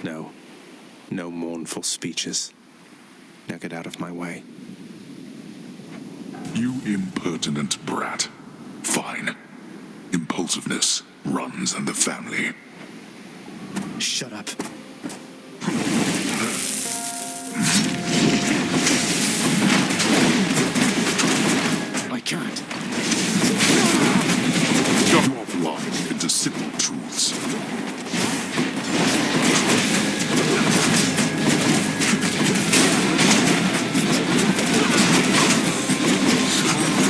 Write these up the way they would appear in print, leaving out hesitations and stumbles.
No. No mournful speeches. Now get out of my way. You impertinent brat. Fine. Impulsiveness runs in the family. Shut up. I can't. You are blind into simple truths.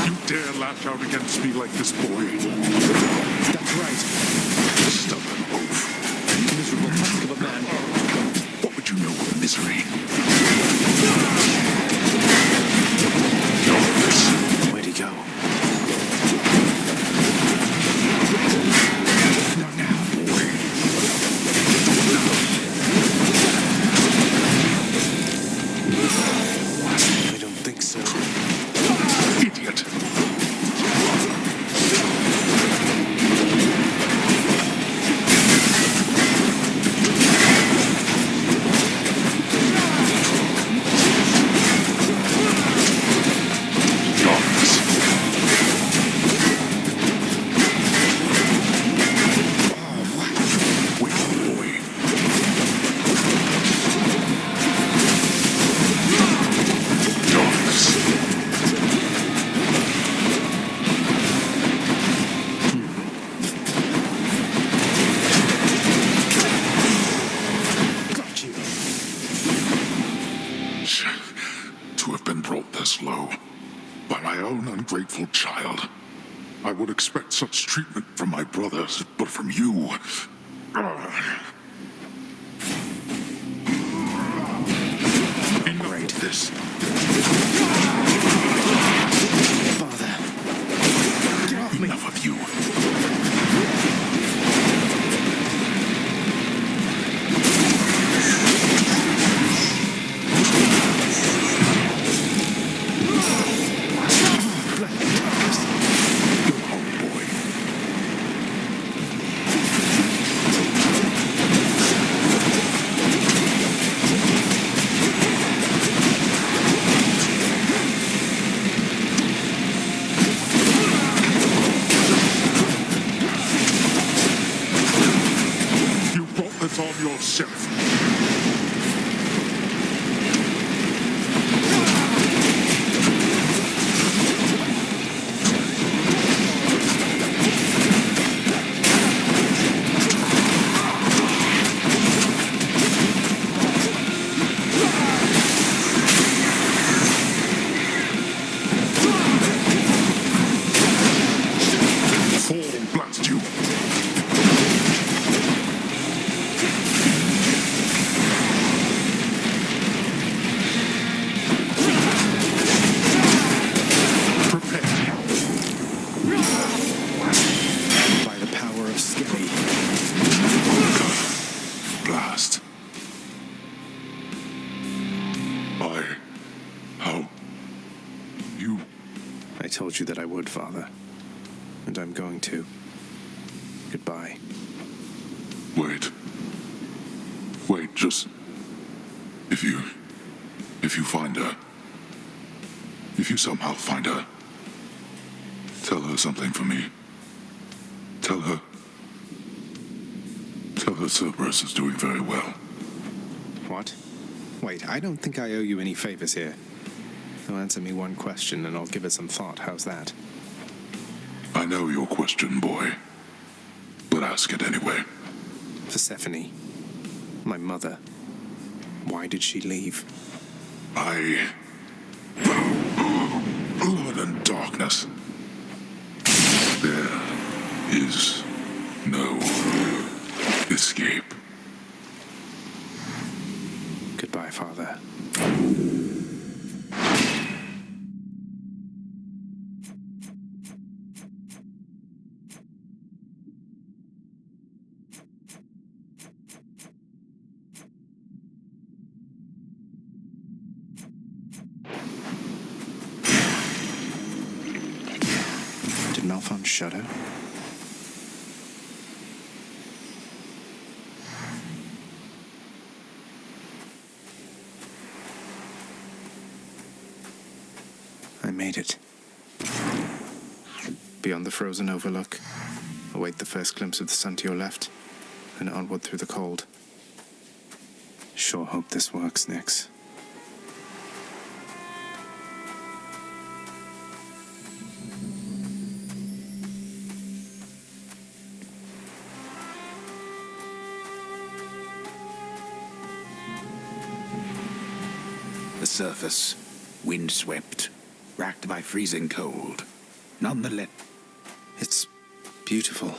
You dare lash out against me like this, boy? That's right. Stubborn oaf. Miserable husk of a man. What would you know of misery? Where'd he go? Not now. I don't think so. Idiot. To have been brought this low by my own ungrateful child. I would expect such treatment from my brothers, but from you... Enough of this. Father. Get off me. Enough of you. On yourself. Fall, blast you. Blast. How? You... I told you that I would, Father. And I'm going to. Goodbye. Wait, just... If you find her... If you somehow find her... Tell her something for me. Tell her Cerberus is doing very well. What? Wait, I don't think I owe you any favors here. You'll answer me one question and I'll give it some thought. How's that? I know your question, boy. But ask it anyway. Persephone. My mother. Why did she leave? Blood and darkness. There is no escape. Goodbye, Father. Did Malphon shudder? I made it. Beyond the frozen overlook, await the first glimpse of the sun to your left, and onward through the cold. Sure hope this works, Nyx. The surface, windswept, racked by freezing cold. Nonetheless, It's beautiful.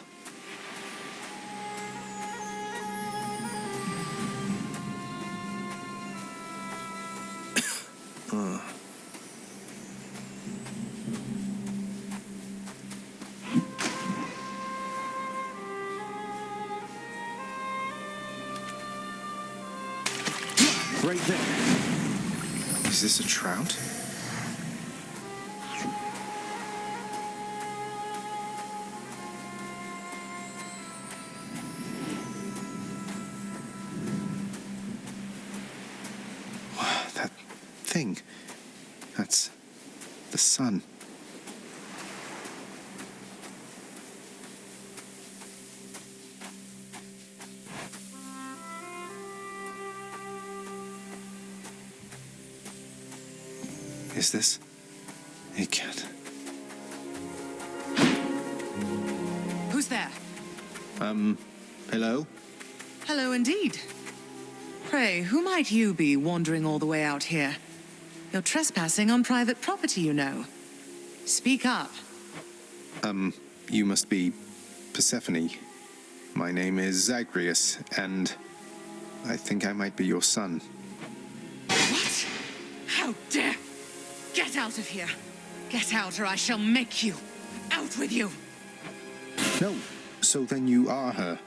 Right there. Is this a trout? Wow, that thing. That's the sun. Is this? It can't. Who's there? Hello? Hello indeed. Pray, who might you be wandering all the way out here? You're trespassing on private property, you know. Speak up. You must be Persephone. My name is Zagreus, and I think I might be your son. What? How dare! Get out of here! Get out or I shall make you! Out with you! No, so then you are her.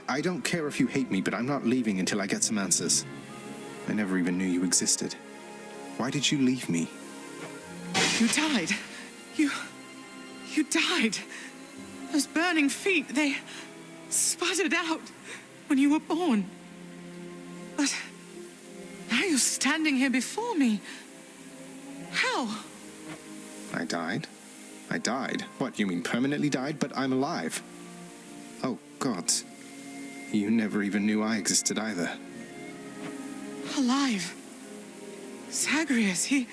I don't care if you hate me, but I'm not leaving until I get some answers. I never even knew you existed. Why did you leave me? You died. You died. Those burning feet, they sputtered out when you were born. But now you're standing here before me. How? I died? I died? What, you mean permanently died? But I'm alive. Oh, gods. You never even knew I existed either. Alive. Zagreus, he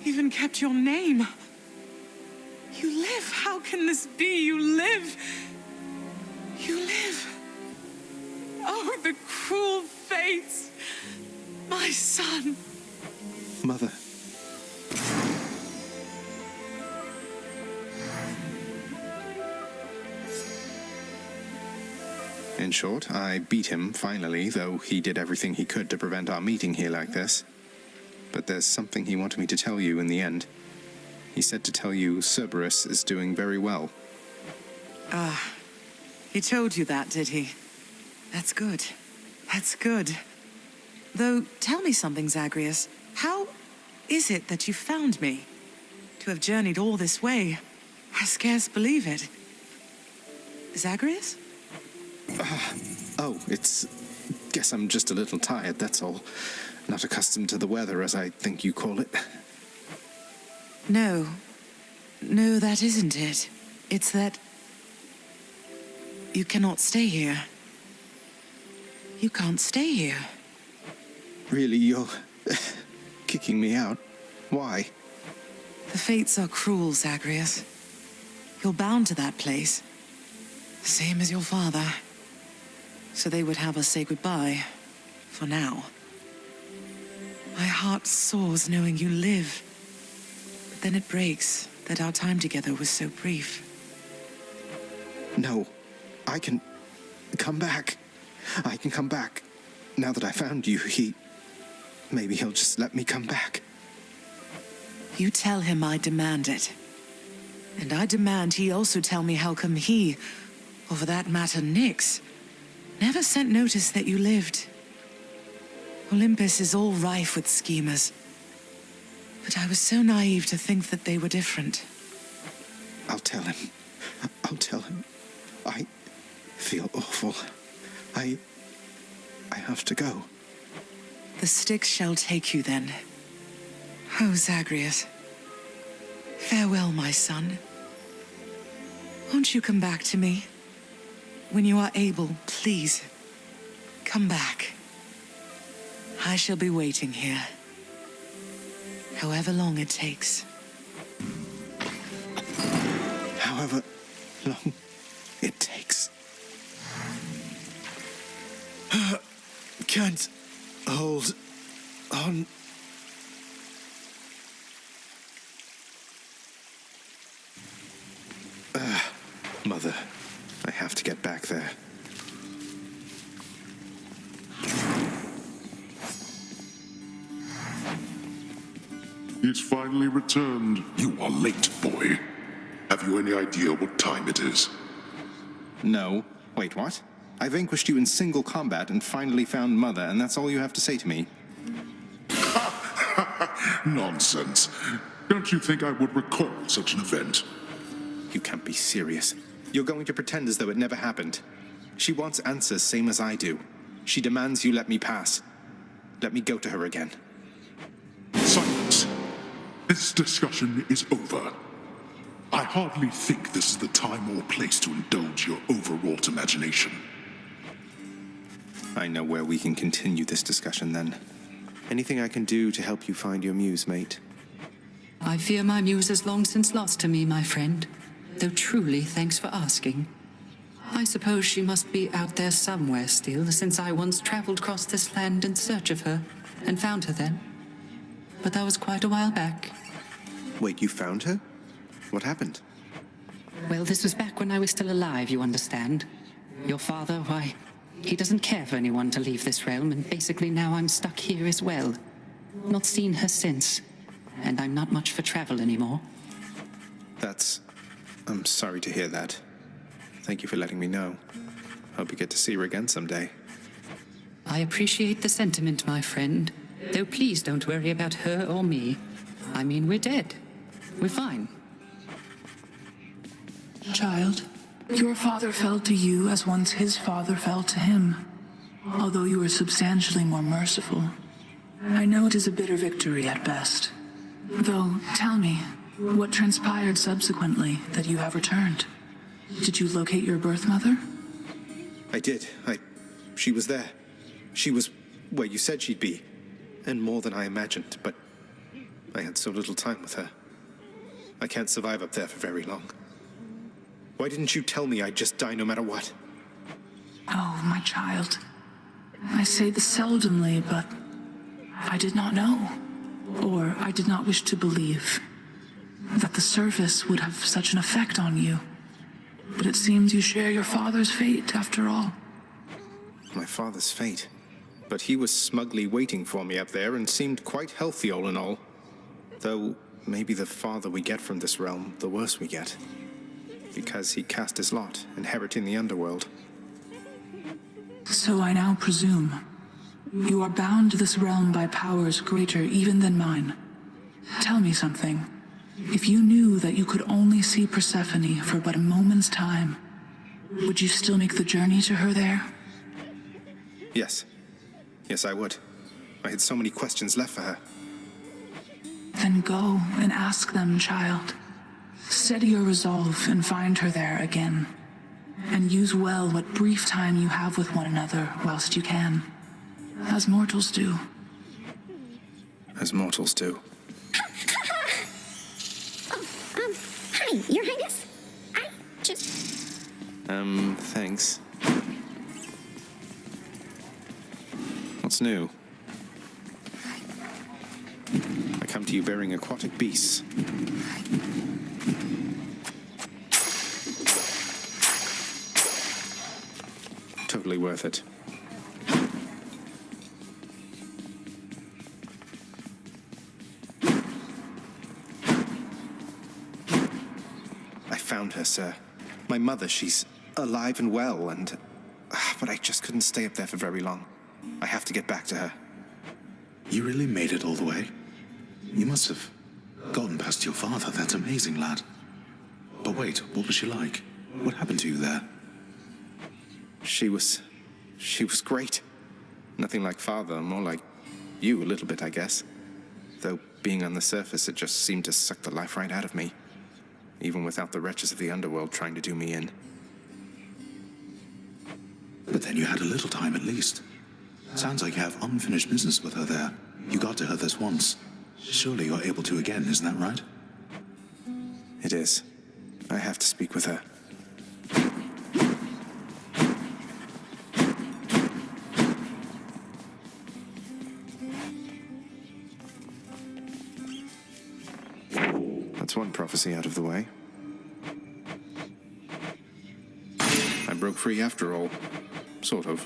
even kept your name. You live. How can this be? You live. You live. Oh, the cruel fates. My son. Mother. In short, I beat him, finally, though he did everything he could to prevent our meeting here like this. But there's something he wanted me to tell you in the end. He said to tell you Cerberus is doing very well. He told you that, did he? That's good. That's good. Though, tell me something, Zagreus. How is it that you found me? To have journeyed all this way, I scarce believe it. Zagreus? Oh, guess I'm just a little tired, that's all. Not accustomed to the weather, as I think you call it. No. No, that isn't it. It's that you cannot stay here. You can't stay here. Really, you're kicking me out? Why? The fates are cruel, Zagreus. You're bound to that place. Same as your father. So they would have us say goodbye. For now. My heart soars knowing you live. But then it breaks that our time together was so brief. No, I can come back. I can come back. Now that I found you, maybe he'll just let me come back. You tell him I demand it. And I demand he also tell me how come he, or for that matter Nyx, never sent notice that you lived. Olympus is all rife with schemers. But I was so naive to think that they were different. I'll tell him. I'll tell him. I feel awful. I have to go. The Styx shall take you then. Oh, Zagreus, Farewell, my son. Won't you come back to me? When you are able, please, come back. I shall be waiting here. However long it takes. However long it takes. Can't hold on. Mother, I have to get back there. He's finally returned. You are late, boy. Have you any idea what time it is? No. Wait, what? I vanquished you in single combat and finally found Mother, and that's all you have to say to me? Nonsense. Don't you think I would recall such an event? You can't be serious. You're going to pretend as though it never happened. She wants answers same as I do. She demands you let me pass. Let me go to her again. Silence. This discussion is over. I hardly think this is the time or place to indulge your overwrought imagination. I know where we can continue this discussion then. Anything I can do to help you find your muse, mate? I fear my muse is long since lost to me, my friend. Though truly, thanks for asking. I suppose she must be out there somewhere still, since I once traveled across this land in search of her, and found her then. But that was quite a while back. Wait, you found her? What happened? Well, this was back when I was still alive, you understand. Your father, why, he doesn't care for anyone to leave this realm, and basically now I'm stuck here as well. Not seen her since, and I'm not much for travel anymore. I'm sorry to hear that. Thank you for letting me know. Hope you get to see her again someday. I appreciate the sentiment, my friend. Though please don't worry about her or me. I mean, we're dead. We're fine. Child, your father fell to you as once his father fell to him, although you were substantially more merciful. I know it is a bitter victory at best. Though, tell me, what transpired subsequently that you have returned? Did you locate your birth mother? I did. She was there. She was where you said she'd be. And more than I imagined, but I had so little time with her. I can't survive up there for very long. Why didn't you tell me I'd just die no matter what? Oh, my child. I say this seldomly, but I did not know, or I did not wish to believe, that the surface would have such an effect on you. But it seems you share your father's fate, after all. My father's fate. But he was smugly waiting for me up there and seemed quite healthy all in all. Though, maybe the farther we get from this realm, the worse we get. Because he cast his lot, inheriting the underworld. So I now presume you are bound to this realm by powers greater even than mine. Tell me something. If you knew that you could only see Persephone for but a moment's time, would you still make the journey to her there? Yes. Yes, I would. I had so many questions left for her. Then go and ask them, child. Steady your resolve and find her there again. And use well what brief time you have with one another whilst you can. As mortals do. As mortals do. Hi, Your Highness. I just... Thanks. What's new? I come to you bearing aquatic beasts. Totally worth it. I found her, sir. My mother, she's alive and well, and... but I just couldn't stay up there for very long. I have to get back to her. You really made it all the way? You must have gotten past your father. That's amazing, lad. But wait, what was she like? What happened to you there? She was great. Nothing like father, more like you a little bit, I guess. Though being on the surface, it just seemed to suck the life right out of me, even without the wretches of the underworld trying to do me in. But then you had a little time at least. Sounds like you have unfinished business with her there. You got to her this once. Surely you're able to again, isn't that right? It is. I have to speak with her. That's one prophecy out of the way. I broke free after all. Sort of.